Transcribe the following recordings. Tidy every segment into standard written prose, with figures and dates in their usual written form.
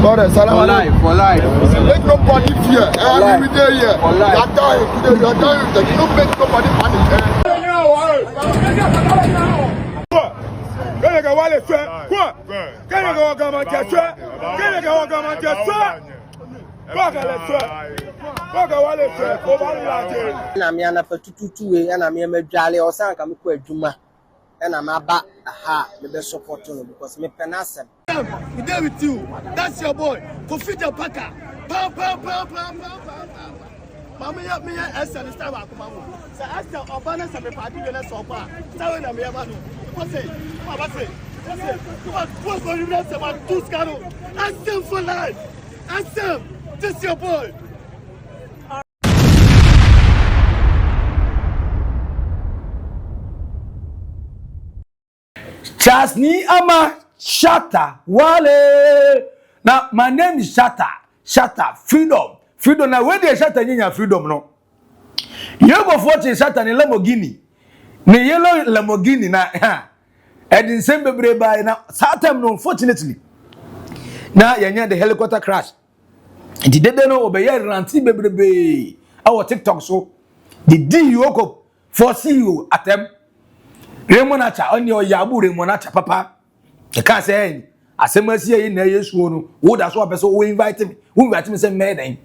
Brother, for life. Make nobody fear. We there here. For life. You are dying. You are dying. You don't make nobody panic. Na me ana patututu we ana me madwale osan ka me ko adwuma na ma ba aha me be support no because me penasem We there with you. That's your boy. Go feed the packer. Pam. Mama ya me Esther this time akoma mo. Say Esther obana say me party we na so pa. Say na me eba no. What say? What say? What's going to say about two scaro? Esther for life. Esther, this your boy. Chasni ama Shatta Wale. Now my name is Shatta freedom. Now where the Shatta nyinya freedom no. You go for Shatta ni Lamborghini. Ni yellow Lamborghini na and in same bebreba na Saturn no unfortunately. Now yanya the helicopter crash. And did no obey ranti bebrebe. Our TikTok so the EOCO foresee you at them. Remonacha on your yabu remonacha papa. You can't say asemasi na yesu no wo da so person we invite me say meden.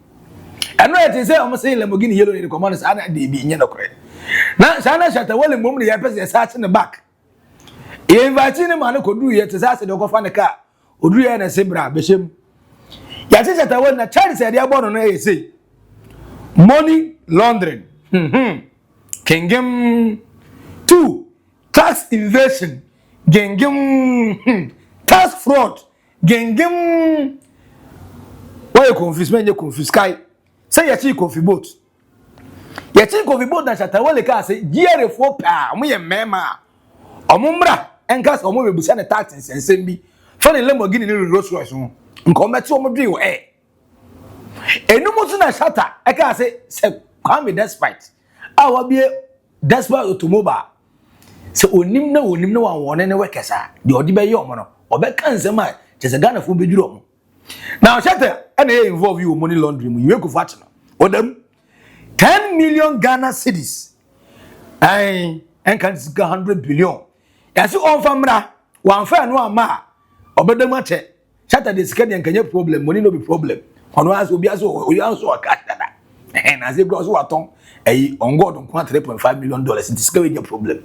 And no it say almost say Lamborghini yellow in the command ana dey bi nye no kore. Na Shatta Wale mum ne ya person search in the back. E invite ni man ko duru ye te say dey go fa ne car. Oduru ye na sebra behim. Ya te Shatta Wale na charity say dey abono no e say money laundering. Kingdom 2 tax evasion, gengem, tax fraud, gengem. Why you confuse me? You confuse Sky. Say you confuse both. You confuse both. Na Shatta Wale ka say GR4 pa. Omo ye mema. Omo mbra. Enkas omo be busa na tax nsensem bi. For the Lamborghini ni Rolls Royce no. Nko meti omo dwe wo enu mutu na Shatta. E ka say come despite. Awa bie despite automobile. So onim na won ne wekesa de odi be ye omo no obeka nsem a chese Ghana fo beduru omo now Shatta and e involve you money laundering you go fat no odam 10 million Ghana cedis ai en kan 100 billion ya si on famra wan fa no ama obedam ache Shatta de sika de nkanye problem money no be problem ono as obi as oyi anso akada na ze bro so waton on God on $3.5 million. It's going problem.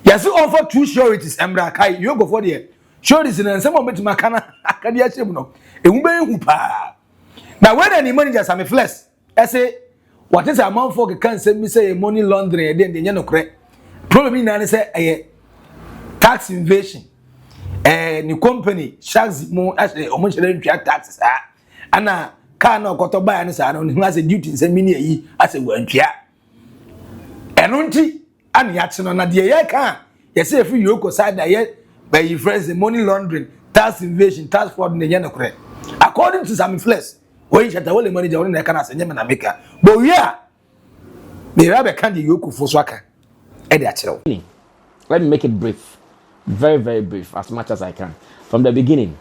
Yes, you offer two sureties. Emra kai you go for the sureties and some of it makana akadia chemuno. E ube hupa. Now when any managers am flesh, I say what is amount for can say me say money laundering then the no correct. Problem in na say tax evasion. Ni company sharks mo as omo chere ntwa taxes ana car na okoto buy na say no has a duty say mini yi as a wantwa. Enunti ani yachino na de ye kan ye say free EOCO side that ye by your friends the money laundering tax evasion tax fraud na ye no correct according to some flesh when Shatta Wale manager on na kan asenye na maker but we are me rabe kan the EOCO for so aka e de achiro. Let me make it brief, very very brief as much as I can. From the beginning,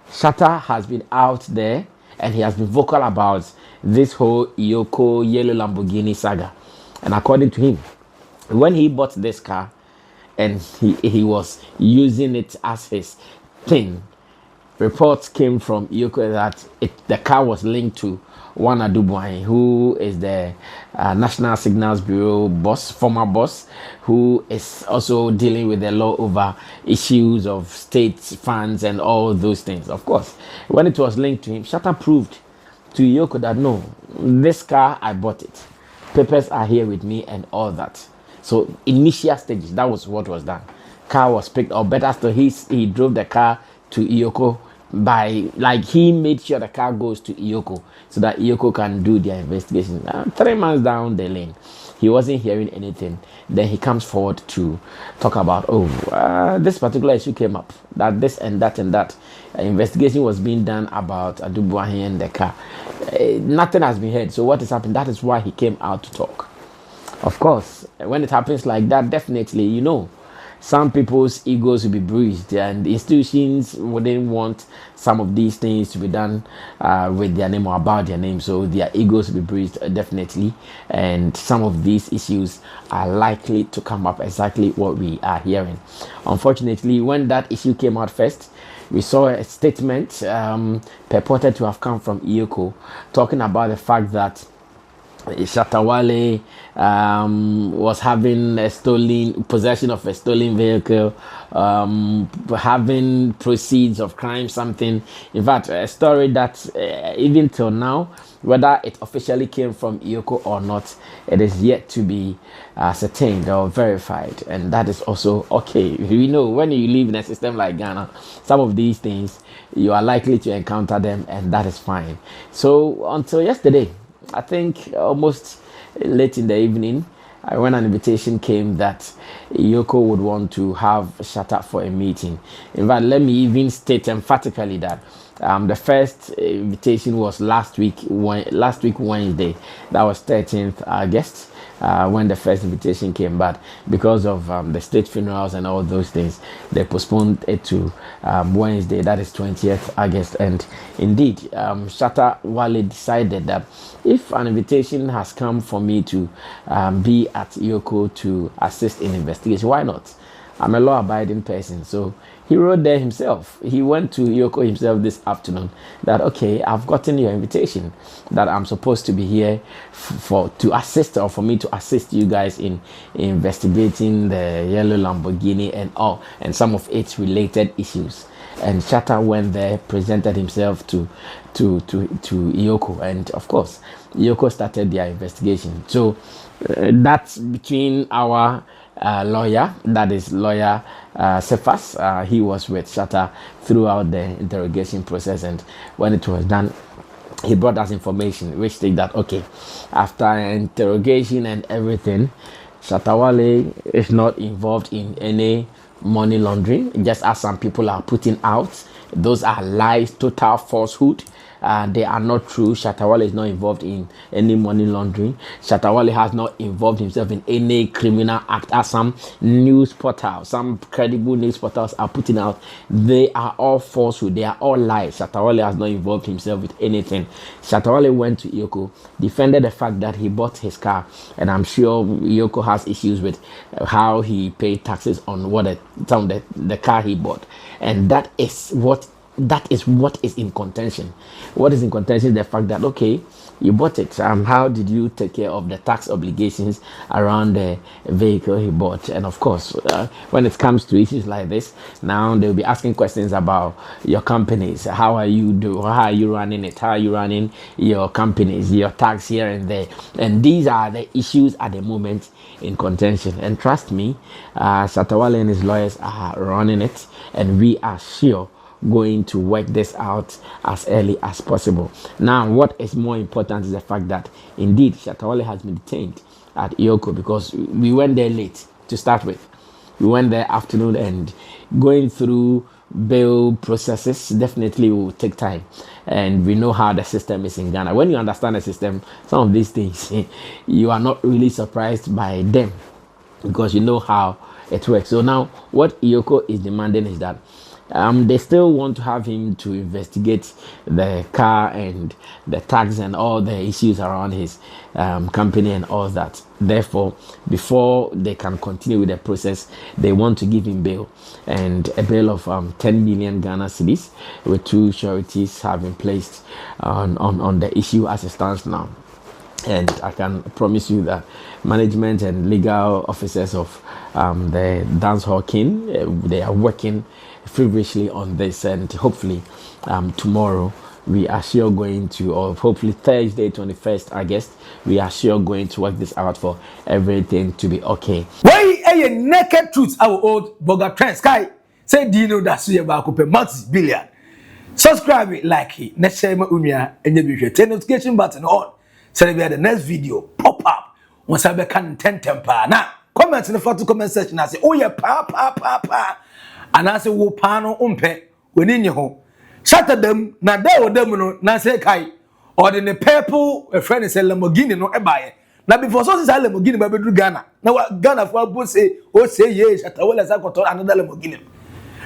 Shatta has been out there and he has been vocal about this whole EOCO yellow Lamborghini saga. And according to him, when he bought this car and he was using it as his thing, reports came from EOCO that the car was linked to one Adubuahin, who is the National Signals Bureau boss, former boss, who is also dealing with the law over issues of state funds and all those things. Of course, when it was linked to him, Shatta proved to EOCO that no, this car, I bought it. Papers are here with me and all that. So initial stages, that was what was done. Car was picked up, better still, he drove the car to EOCO by, like, he made sure the car goes to EOCO so that EOCO can do their investigation. 3 months down the lane, he wasn't hearing anything. Then he comes forward to talk about, this particular issue came up, that this and that and that. Investigation was being done about Adubuahin and the car. Nothing has been heard. So what is happening? That is why he came out to talk. Of course, when it happens like that, definitely, some people's egos will be bruised, and institutions wouldn't want some of these things to be done with their name or about their name, so their egos will be bruised, definitely, and some of these issues are likely to come up, exactly what we are hearing. Unfortunately, when that issue came out first, we saw a statement purported to have come from EOCO talking about the fact that Shatta Wale was having a stolen possession of a stolen vehicle, having proceeds of crime, something. In fact, a story that even till now, whether it officially came from EOCO or not, it is yet to be ascertained or verified, and that is also okay. We know when you live in a system like Ghana, some of these things you are likely to encounter them, and that is fine. So until yesterday, I think almost late in the evening, when an invitation came that EOCO would want to have Shatta for a meeting. In fact, let me even state emphatically that the first invitation was last week Wednesday. That was 13th August. When the first invitation came, but because of the state funerals and all those things, they postponed it to Wednesday, that is 20th August. And indeed, Shatta Wale decided that if an invitation has come for me to be at EOCO to assist in investigation, why not? I'm a law-abiding person, so he wrote there himself. He went to EOCO himself this afternoon that, okay, I've gotten your invitation, that I'm supposed to be here to assist, or for me to assist you guys in investigating the yellow Lamborghini and all, and some of its related issues. And Shatta went there, presented himself to EOCO, and of course, EOCO started their investigation. So that's between our lawyer, that is lawyer Cephas. He was with Shatta throughout the interrogation process, and when it was done, he brought us information which said that, okay, after interrogation and everything, Shatta Wale is not involved in any money laundering, just as some people are putting out. Those are lies, total falsehood. They are not true. Shatta Wale is not involved in any money laundering. Shatta Wale has not involved himself in any criminal act, as some news portals, some credible news portals are putting out. They are all falsehood. They are all lies. Shatta Wale has not involved himself with anything. Shatta Wale went to EOCO, defended the fact that he bought his car, and I'm sure EOCO has issues with how he paid taxes on the car he bought, and that is what is in contention. What is in contention is the fact that, okay, you bought it. How did you take care of the tax obligations around the vehicle he bought? And of course, when it comes to issues like this, now they'll be asking questions about your companies. How are you running it? How are you running your companies, your tax here and there? And these are the issues at the moment in contention. And trust me, Shatta Wale and his lawyers are running it, and we are sure going to work this out as early as possible. Now, what is more important is the fact that indeed Shatta Wale has been detained at EOCO, because we went there late to start with. We went there afternoon, and going through bail processes definitely will take time, and we know how the system is in Ghana. When you understand the system, some of these things you are not really surprised by them, because you know how it works. So now what EOCO is demanding is that they still want to have him to investigate the car and the tax and all the issues around his company and all that. Therefore, before they can continue with the process, they want to give him bail, and a bail of 10 million Ghana cedis, with 2 sureties have been placed on the issue as it stands now. And I can promise you that management and legal officers of the dancehall king, they are working feverishly on this, and hopefully tomorrow we are sure going to, or hopefully Thursday 21st August, we are sure going to work this out for everything to be okay. Why a naked truth our Oldboga trend sky say do you know that so about Maxi Billian? Subscribe, like it, next time umia and you turn notification button on. So we the next video pop up once I can 10 temper. Now comment in the photo comment section and say, oh yeah, pa. And I say, wo pano umpe, when in your home. Shatter them, na there or them, na say kai, or the purple, a friend is a Lamborghini, no, a buyer. na before so say Lamborghini ba bedru Ghana na Ghana for abo say o say ye Shatta Wale say koto another Lamborghini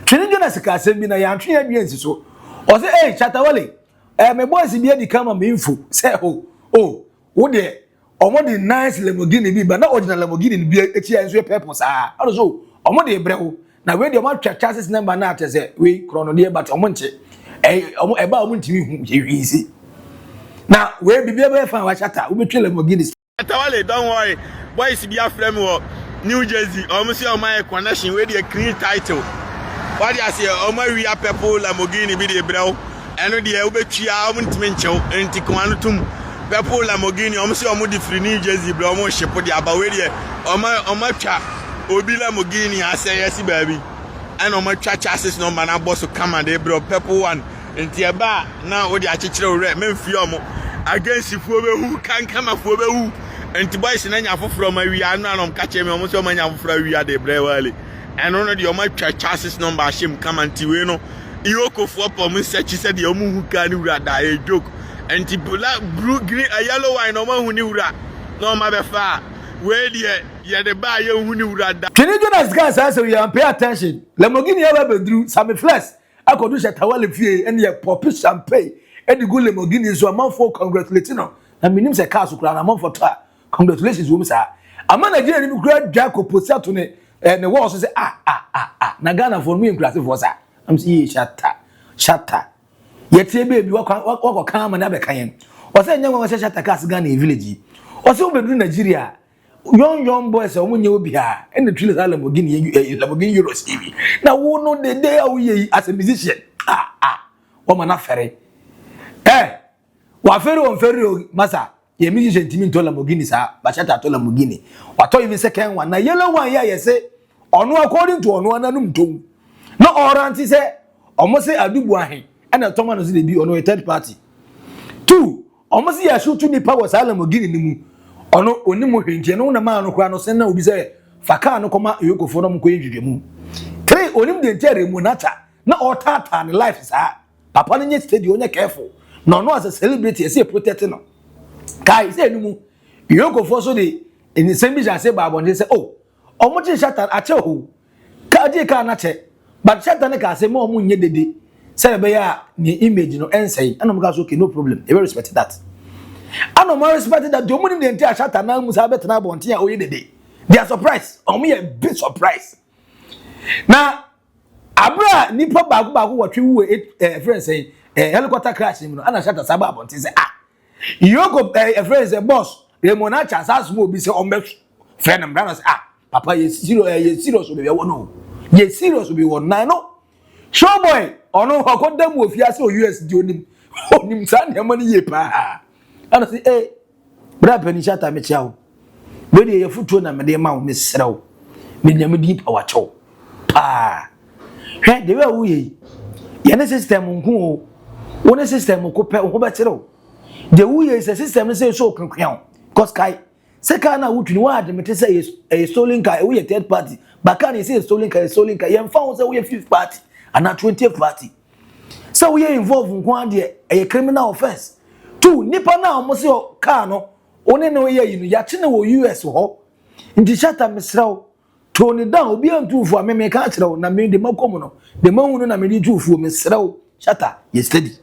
twene dwena sika asem bi na ya ntwe adwen si so o say Shatta Wale me boys bi edi kama me info say wo de omo de nice Lamborghini bi ba na original Lamborghini bi echi enso e purpose ano so omo de brewo na we de omo twa chassis number na atese we chrono de but omo nche omo eba omo ntimi hu ye wi na we bibia be fan wa Shatta we betwe Lamborghini. Shatta Wale, don't worry. Boys be a frame or New Jersey. Almost your my connection with the clean title. What you say? Almost we are people Lamborghini be the bro. And the Ubechi almost mention and Tikuanutum. People Lamborghini almost the free New Jersey bro. Almost ship the about where the almost chat. Obi Lamborghini I say yes baby. And almost chat chassis number na boss to come and they bro. People one. And Tiaba now what the actual red men fiomo. Against if who can come up for who and to buy Sinanya from my we are not catching me almost so many from we are the Brewally. And only the my chassis number shim come and Tiweno. EOCO for Pomus said she said the Omu who can rada a joke. And Tibula blue green a yellow wine no one who knew that. No matter far. Where the buyer who knew that. Can you do as guys answer you and pay attention? Lamborghini ever drew some flesh. I could do Shatta Wale fee and your poppy champagne. And the good Lamborghini is a month for congratulating. And me name's a castle crown a month for try. Congratulations, woman, sir. A man again, you great Jacob put out on it, and the walls say, Nagana for me in class for sir. I'm seeing Shatta. Yet, baby, walk calm and never can. Or say, no one says Shatta Cas Ghana village. Or so be Nigeria. Young boys are when you be here, and the tree Lamborghini Urus TV. Now, who know the day we as a musician? Woman, not ferry. Wafero on ferry, massa. Ye musician Timmy to Lamborghini, sir, but Shatta to Lamborghini. What told you second one? Na yellow one, yeah, say, or no, according to one anum too. No orange, say, almost say a dubuahi, and a Thomas will be on a third party. Two, almost see a shoot to the power Lamborghini. Or no, only more hinge, no man who can send no be say, Fakano come EOCO for them going. Three, only the entire Munata, not all tata and life is hard. Papa in your studio, you're careful. No, as a celebrity, I say protecting. Kai say no. EOCO for so the in the same business I say Baba they say, oh, much is Shatta at you. Kaji can't check. But Shatta can say more moon ye say be ni image no and say, and I'm okay, no problem. I will respect that. I no more respect that the money the entire Shatta now must have better now bontia o ye day. They are surprised. Me a big surprise. Now abra nipa bagu what you friend say helicopter crash him no ana Shatta saba bontia say EOCO a friend say boss the monacha as mo be say ombe friend am brother say papa you serious be one no you serious be one na no show boy ono hokodam wo fiase o USD onim san e money ye pa ana say bra pani Shatta me chiao we dey futuo na me dey ma wo me srew me nyam di power chow pa he de we wo ye ye ne system nko o wo ne system ko pe wo be chirew the wo ye is a system say so kankan cause kai se ka na wo tuni wa admit say a stolen car we third party but can you say stolen car ye found say we fifth party and na 20th party so we involved nko ade a criminal offense two nipa na o say car no one no ye you ya che na wo US ho nti Shatta mesraw Tony down obi antufo ameme ka kire na me de makom no de mahunu na me di tufo mesraw Shatta ye steady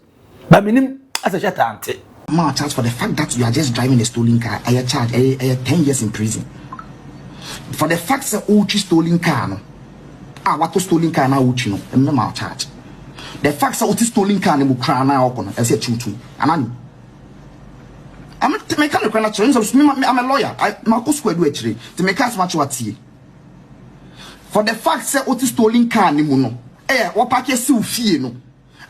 ba minim as a Shatta ante more charge for the fact that you are just driving a stolen car. I charge 10 years in prison. For the fact that Uchi stolen car, no. What to stolen car now Uchi no, and no charge. The fact that Uchi stolen car no cry now open. I say chuchu. I'm to make a kind of change. I'm a lawyer. I'm a square do actually to make as much what see. For the fact that Uchi stolen car no, what pack you fee no.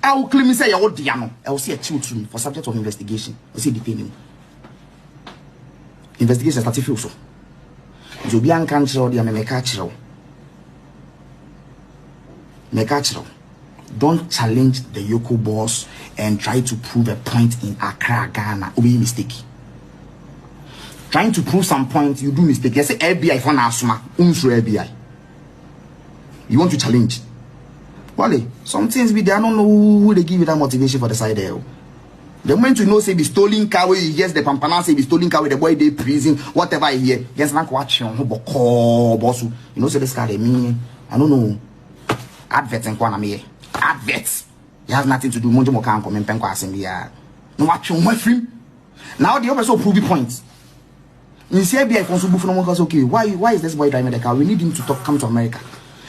I will claim say your Diano. I will see a children for subject of investigation. I see detaining. Investigation started so. Jobian can't show the Mekachiro. Don't challenge the EOCO boss and try to prove a point in Accra, Ghana. Be mistake. Trying to prove some point, you do mistake. You say FBI for Nasuma, FBI. You want to challenge? Wale, some things we they don't know who they give you that motivation for the side there. The moment you know say the stolen car where you hear the pampana say the stolen car with the boy they prison, whatever you hear, yes, like watch on boss. You know, say this car they mean. I don't know. Adverts and kwana me. Adverts. It has nothing to do. Monjo mo kan come in penko assembly. No watch on my film. Now the other so prove the point. In Serbia, if also no one okay, why is this boy driving the car? We need him to come to America.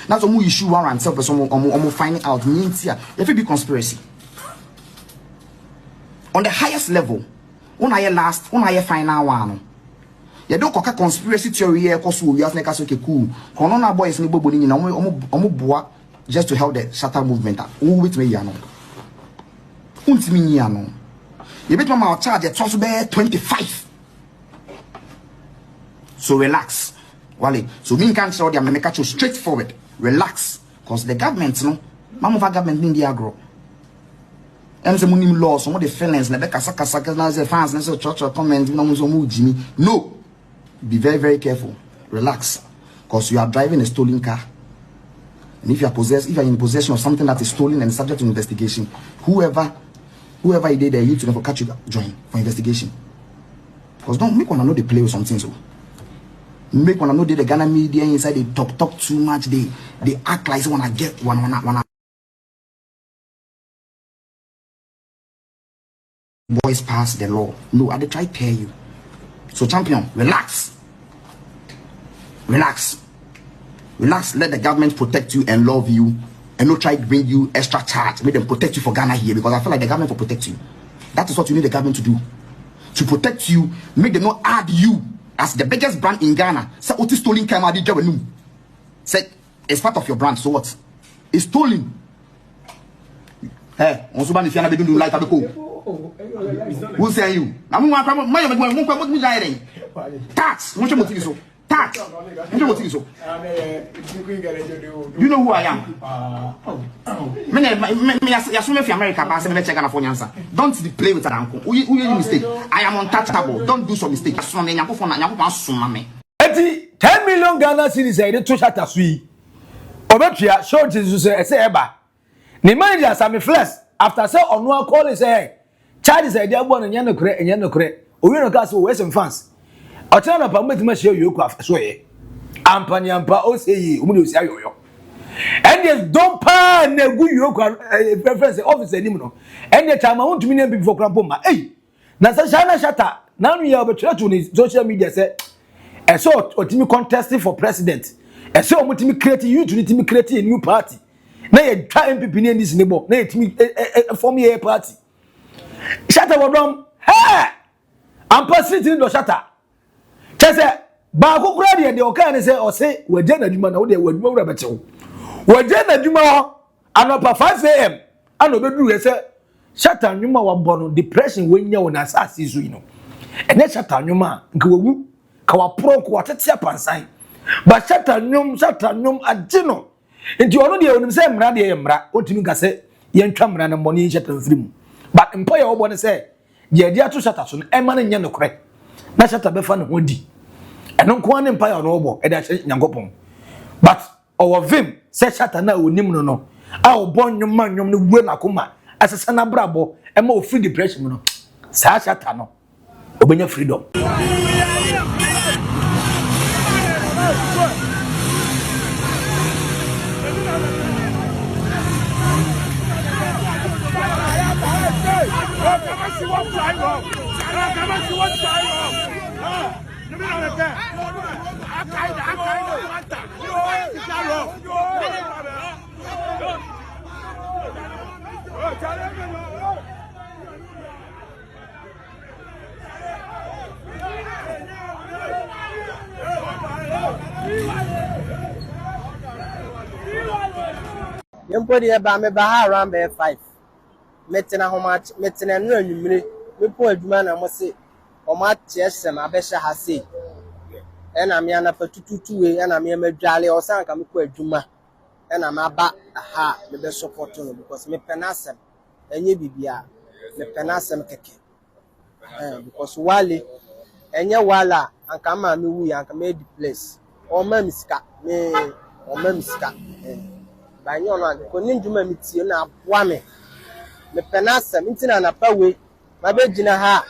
That's some issue one and self some finding out. If it be conspiracy. On the highest level, when I last, when I final one, you don't cock a conspiracy theory here, cause we have never okay cool. Corona boys need boboni na omo just to help the Shatta movement. Who with me yano? Untimi yano. You bet my charge at 25. So relax, Wale. So me can't show them make you straightforward. Relax, cause the government, no, mama of government in the agro. And the money law, some of the feelings, like the fans, and so church comment, no, be very, very careful. Relax, because you are driving a stolen car. And if you are in possession of something that is stolen and subject to investigation, whoever you did there, you to never catch you join for investigation. Because don't make one know they play with something so. Make one know the Ghana media inside they talk too much. They act like they wanna get one. Boys pass the law. No, I try to tell you. So champion, relax. Relax. Let the government protect you and love you, and not try to bring you extra charge. Make them protect you for Ghana here, because I feel like the government will protect you. That is what you need the government to do. To protect you, make them not add you as the biggest brand in Ghana. Say what is stolen camera di job. Say it's part of your brand. So what? It's stolen. Hey, on se bat if you do like abeko. Who say you? I'm going to tax. You know who I am? Don't play with that uncle. Who you mistake? I am untouchable. Don't do some mistake. 10 million Ghana cedis I to Shatta Wale. Obetia short is say eba. The manager Sammy Flesh after say on one call say Charlie said, "Dear born and yanokre, Owino Castle, Western fans. I'll turn up and make my show you craft sway. Ampanyampa, O say, Umu say, and yes, don't pan a good yoke preference officer anymore. And the time I want to mean before Crampoma. Hey, Nasashana Shatta, now we have a church on his social media said, I saw or Timmy contesting for president. I saw what Timmy creating you to Timmy creating a new party. Now you try MP in this neighbor, now Timmy form a party. Shatta Wale, hey! I'm passing to Shatta. Chese, Baku Grady, the Okan say, we're Jenna Juma, no, they were more better. We're Jenna Juma, and up 5 a.m. I know the say, Shatta Numa was born on depression when you were an assassin. And then Shatta Numa, go, Kawa quarter tap sign. But Shatta Num, a geno. And you already on the same radio, what you can say, young camera and money Shatta film. But employer want to say, "Ye dear to Shatta soon, Emman and Yanokre." Na Shatta be fan wodi. And no one empire no bo, and that's Yangopon. But our vim, said Shatta na unim no. Our born your man, you will akuma, as a son of brabo, and more free depression. No, Sa Shatta no. Obey freedom. Yempodi eba me ba around 5. Metina how much metina no anwumire me po adwuma na mo se o ma tiesem abehye ha se ena me ana patututu we ena me madwale o san ka me ko adwuma ena ma ba ha me be support no because me penasem enye bibia me penasem keke because Wale enye wala anka ma me wu anka me di place o ma miska me o ma miska ba nyo no ko ni ndwuma me tie na aboa me penasem ntina na pa we ma be gina ha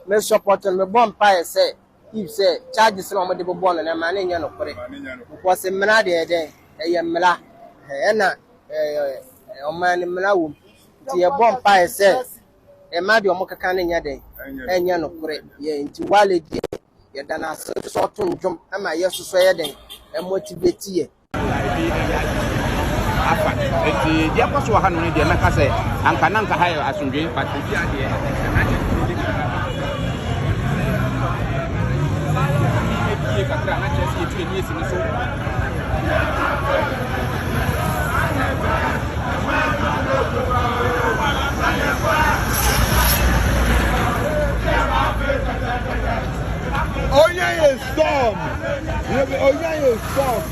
me support me bomb pie say if say charges no mo de bo no na ma na nya no kore because mena de den e mela e na o man mela wo ti e bomb pie say e ma de o mo kaka na nya den e nya no kore ye nti wale die ye dana so to ndwom ama ye so ye den e motivate ye afa eti dia kwaso ha no ne dia meka se anka nanka ha asundwe patenti ade kakra na chesi etu eni esi so Oya is storm. Oya is storm.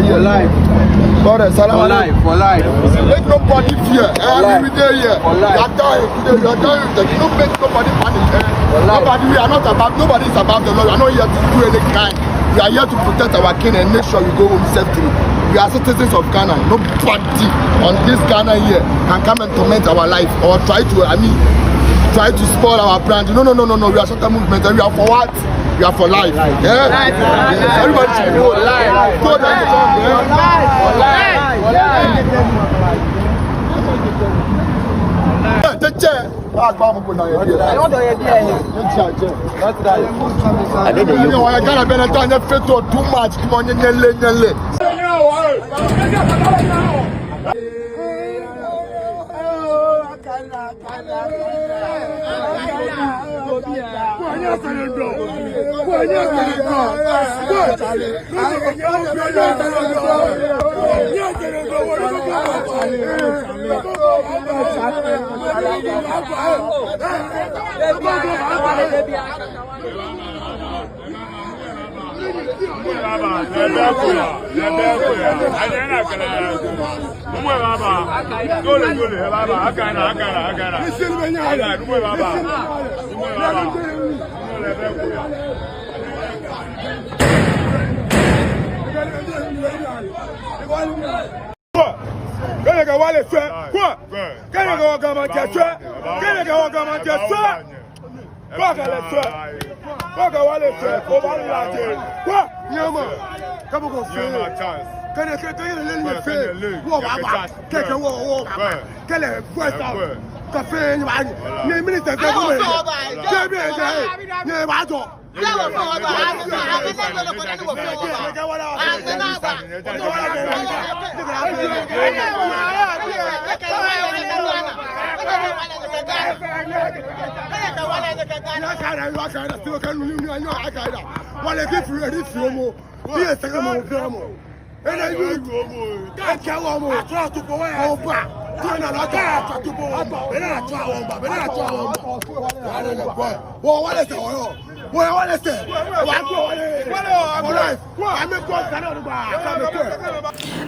Your life. For life. Make nobody fear. Every day here. You are dying today. You are dying. You don't make nobody panic. Nobody. We are not about. Nobody is about the law. We are not here to do any crime. We are here to protect our king and make sure we go home safely. We are citizens of Ghana. Nobody on this Ghana here can come and torment our life or try to spoil our brand. No. We are Shatta movement and we are for what? We are for life. Yeah? Life. Everybody should go life. Go down for life. The chair. I too much. Come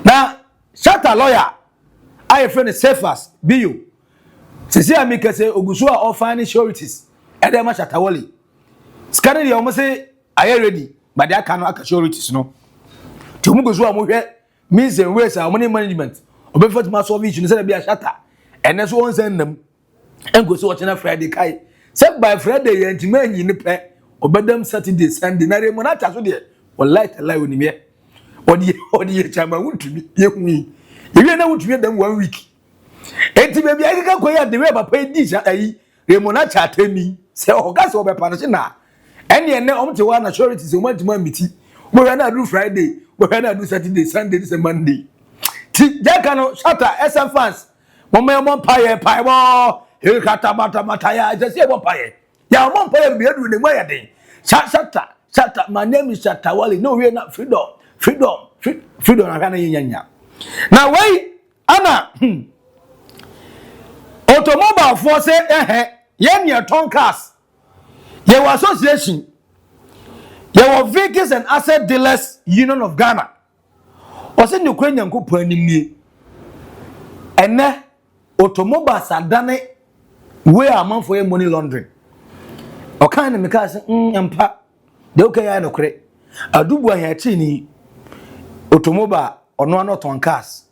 Now, Shatta lawyer, I friend safe as Billian. Sisi amika say Ogusua or finding sureties. Edema Shatta Wale. Scanning the almost say I ready, but they cannot sureties no. To Mugusua mo here means and ways our money management. Obefort mass of each instead of be a Shatta. And that's one send them. And go so watching a Friday kai. Set by Friday and man in the pair. Obedem Saturday, Sunday, night monata so there. Or light a lie with me. Or the chama would to me. You know what you them 1 week. Enti baby I can go the way papa this remona chat me say ogas obe panachina ene ene omte wa na sureties o mantima miti we na do Friday we na do Saturday Sunday this Monday ti jaka no Shatta SM fans mo me mo paye bo he kata mata ya just say mo paye ya mo paye be do ne mo ya den Shatta my name is Shatta Wale no we na freedom na kana nyanya now wait ana automobile for say near ton cars. Your association, your vehicles and asset dealers union of Ghana. Was in Ukrainian coup me. And automobiles are done where amount for money laundering. o kan na me ka se empa de o kan ya no kre adubu an ya chi ni automobile ono ano ton cars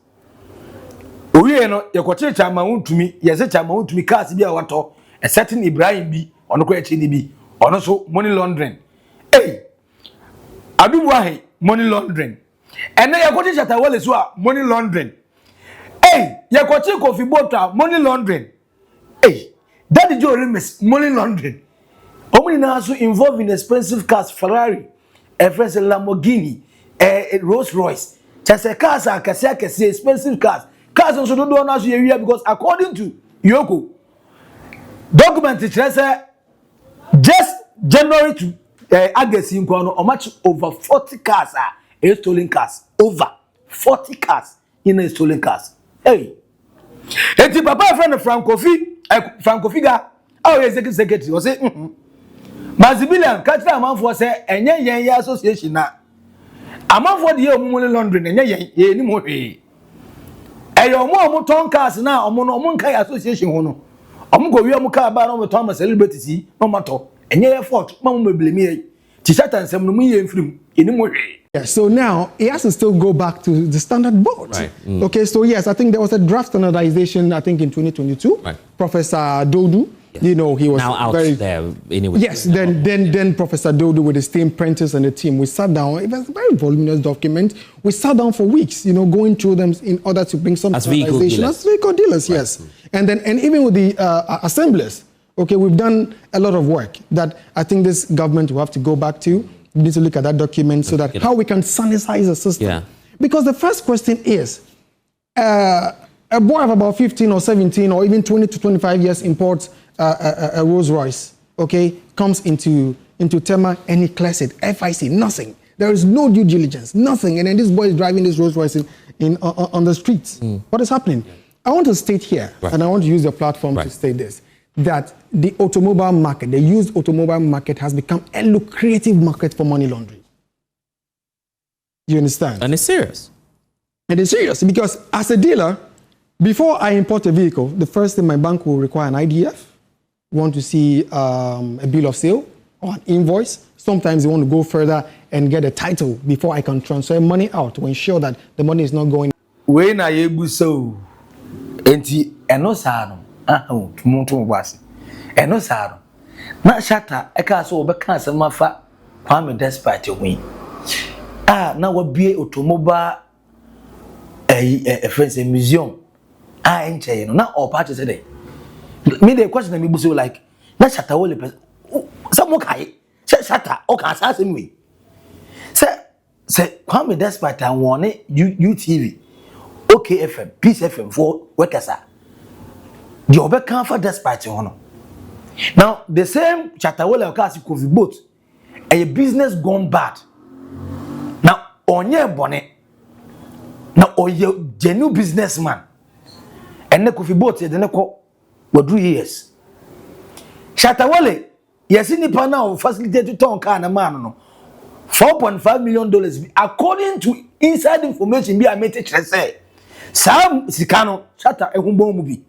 owie no ye kwache chama wontumi ye se chama wontumi cars bi a wato a certain Ibrahim bi ono kwa chi ni bi ono so money laundering adubu ahe money laundering ene ye kwache Shatta Wale so a money laundering ye kwache Kofi Bota money laundering Daddy Joe Remes money laundering omuni na so involved in expensive cars Ferrari FS Lamborghini Rolls Royce chase cars are kase expensive cars also don't know so area because according to EOCO document it says just January to August in Kwano or much over 40 cars are stolen cars over 40 cars in stolen cars eti papa friend Frank Kofi ga our executive secretary was say Maxi Billian catch the amount for say enye yen association na amount for the year money laundering enye yen ni mo hwe omo ton cars na omo no omo nkai association ho no omo go wi omo car ba no ton ma celebrities no matter enye effort ma mo blame ti Shatta nsem no mu ye mfirim eni mo hwe. Yes, so now it has to still go back to the standard board. Right. Okay, so yes, I think there was a draft standardization, I think in 2022. Right. Professor Dodu, you know, he was now out there anyway. Yes, then Professor Dodu with his team, Prentice and the team, we sat down. It was a very voluminous document. We sat down for weeks, you know, going through them in order to bring some standardization. As vehicle dealers, right. Yes. And even with the assemblers, okay, we've done a lot of work that I think this government will have to go back to. We need to look at that document so that how we can sanitize the system. Yeah. Because the first question is, a boy of about 15 or 17 or even 20 to 25 years imports a Rolls Royce, okay, comes into Tema and he clears it. FIC, nothing. There is no due diligence, nothing. And then this boy is driving this Rolls Royce on the streets. What is happening? I want to state here, and I want to use the platform to state this, that the automobile market, the used automobile market has become a lucrative market for money laundering. You understand? And it's serious. It is serious because as a dealer, before I import a vehicle, the first thing my bank will require an IDF, want to see a bill of sale or an invoice. Sometimes they want to go further and get a title before I can transfer money out to ensure that the money is not going. When I able so, enti enosano. Tumuntu wasi eno saro na Shatta eka so obeka asema fa Kwame despite wi na wabie automobile friends museum enche no na all parties say me the question na me buso like na Shatta Wale some kai Shatta o kan sa asem wi say Kwame despite and one UTV OKFM Peace FM for workers the Obeka for despite one. Now the same Shatta Wale kasi Kofi boat a business gone bad. Now onye bonnet. Now oye genuine businessman. And the Kofi boat the neko wadru years. Shatta Wale yes ni pa now facilitate to turn car na man no. $4.5 million according to inside information be I made it say. Sam sikano Shatta ehumbo mu bi.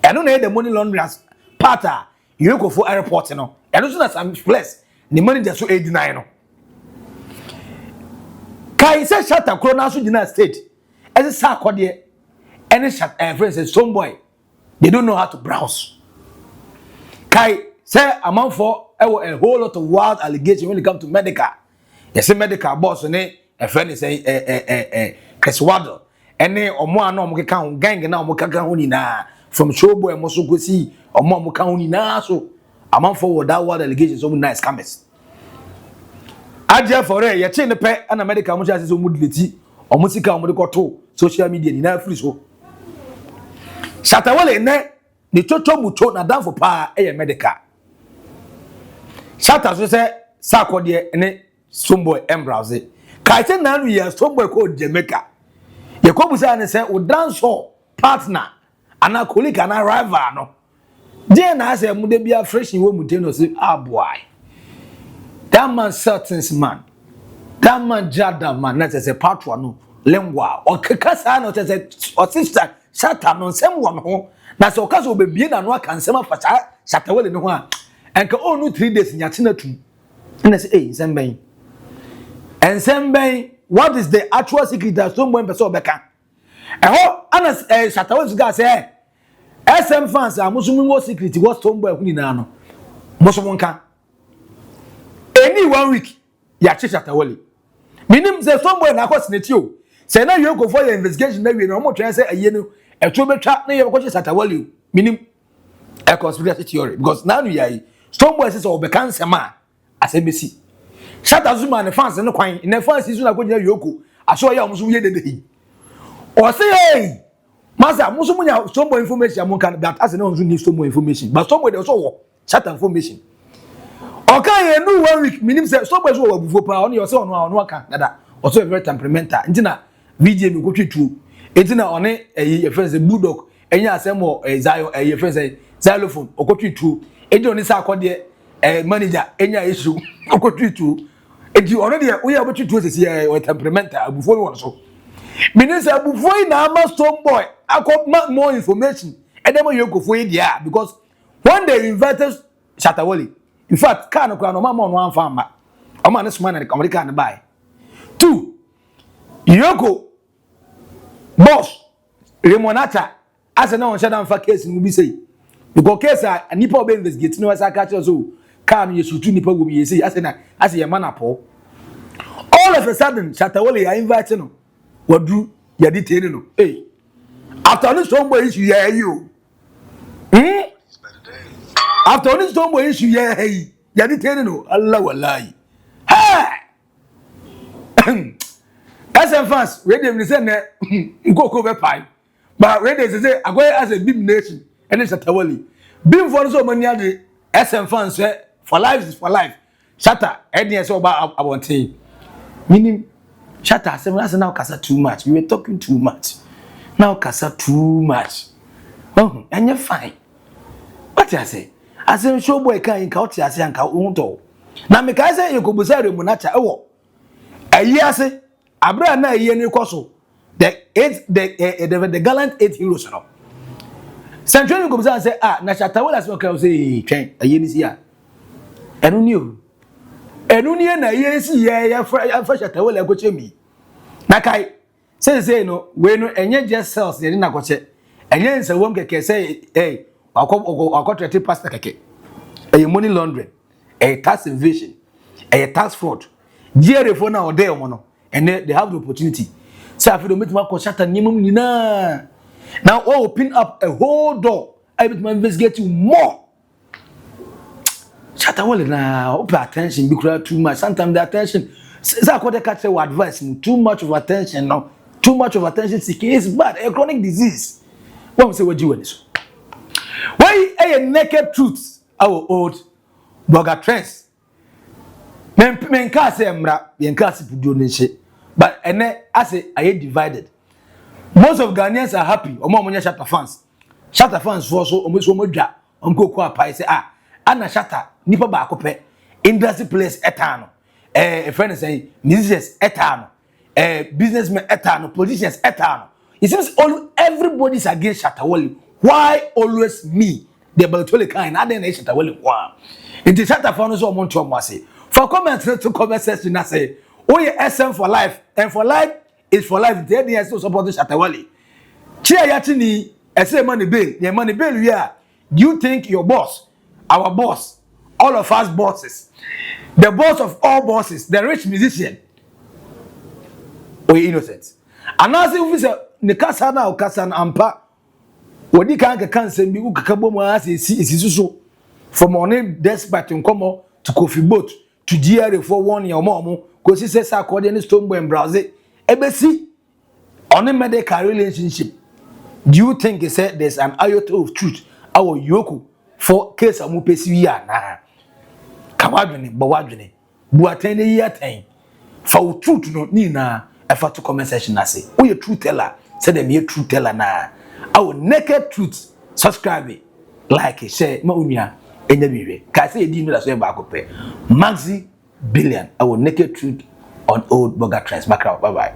I don't know the money laundering part you go for airport no. I don't know some place the money just so 89 no. Kai say Shatta Corona so United States. As a sack there any friends some boy they don't know how to browse. Kai say amount for a whole lot of wild allegation when it comes to medical. You say medical boss a friend is Chris Waddle. Any omo ano omo keka gang na omo keka ho ni na from showboy mo so go see omo ka ho ni na so amount for that word allegations so nice scammers aje for ye che ne pe na medical mo say so mo delete omo sika omo de koto social media ni na free so Shatta Wale ne toto muto na dan for pa medical Shatta so say sakode ne someboy embrowse kai say na no year someboy called Jamaica ye ko busa ne say o dancehall partner ana colleague ana rival no dey na say mu de bia fresh wo mu dey no say boy that man certain man that man jada man na say patwa no lengua o kekasa no say o sister Shatta no sem wo no na say o kaso be bie na no aka nsem afa Shatta Wale no ho enka onu 3 days nyatena tu na say nsembɛn nsembɛn what is the actual secret that someone person obeka eho ana Shatta Wale ga say SM fans amusumu wo secret what somebody hu nyina no musumu nka any 1 week ya che Shatta Wale minim say somebody na akɔseneti o say na EOCO for your investigation na we no mo try say aye no eto betwa na ye ko che Shatta Wale minim a conspiracy theory because now you are somebody says obeka nsema asebesi Shatta Zuma ne fans no kwan ne fans isu na ko nyina EOCO aso ya musumu ye dede or say hey Master, musumu some more information among can that as no need some more information. But somebody also Shatta information. Okay, you know 1 week, meaning say somebody who before pa on your son no can that also very temperamental. Intina VJ me go through. Intina on a friend say bulldog, enya asem or Zion a friend say xylophone or go through. Ejo ni sa akode manager enya issue go through. Ejo already we are about to say temperamental before one so. Meaning say before na ama some boy I got more information and then EOCO for it because when they invited Shatta Wale, in fact, can no mama on one farmer. A man is man and the can buy. 2 EOCO boss Remonata as a non shut for case will be say because case a nipa be investigate no as I catch so can you shoot nipa will be say as a man apple. All of a sudden Shatta Wale are inviting no what do you detain no hey. After this somebody issue yeah you. After this somebody issue yeah hey. You detain no Allah wallahi. Hey. SM fans we dey say na nkoko be pai. But we dey say I go as a big nation and it's Shatta Wale. Being for so many other SM fans say for life is for life. Shatta any say about abonte. Meaning Shatta say now kasa too much. We were talking too much. Now kasa too much. Oh, and you're fine. What I say? I say show boy can count ya say anka unto. Na me ka say you go busa remunacha ewo. Ayi ase abra na ayi ni koso. The gallant 8 heroes no. Central you go busa say na Shatta Wale as can say twen ayi ni sia. Enu ni o. Enu ni na ayi si ya fa Shatta Wale go chemi. Na kai say no we no enye just cells dey na koche enye nse wom keke say hey akọ pastor keke money laundering tax evasion tax fraud GRFO na ode omo no and they have the opportunity say afi do metima ko Shatta nyimum nyina now open up a whole door I bit investigate more Shatta Wale na pay attention because too much sometimes the attention say akọ catch advice too much of attention now. Too much of attention seeking is bad, a chronic disease. What we say what you want this? Why a naked truth our old Oldboga trends. Men can say mra, yen can say pudo but ene as I divided. Most of Ghanaians are happy. Omo monya Shatta fans. Shatta fans for so omo so modwa. Onko ko apai say ana Shatta nipa ba akopɛ industry place etano. A friend say musicians etano. Businessmen etano, politicians etano. It seems everybody's against Shatta Wale. Why always me? The Baltole kind. I didn't Shatta Wale. Wow. It is Shatta fans who want to say. For comments to comment section, I say, oh yeah, SM for life, and for life is for life. The idea is to support Shatta Wale. Chia yatini, say money bill. The money bill, yeah. You think your boss, our boss, all of us bosses, the boss of all bosses, the rich musician. We innocent. And as if we say ne kasa na okasa na ampa wodi kan nsem bi ukakabo mu ase isi so from on despite nkomo to coffee boat to GRA for 1 year omo ko si say akode ni stone boy Brazil ebesi on a medical relationship. Do you think he said there's an iota of truth our EOCO for case amu pesi wi ana kawadwene bawadwene buatene yi aten for truth no ni na effort to comment section say oh you truth teller say them you truth teller na our naked truth subscribe like share ma unia enya biwe ka say di no so e ba akopɛ Maxi Billian our naked truth on Oldboga trends. Bye bye.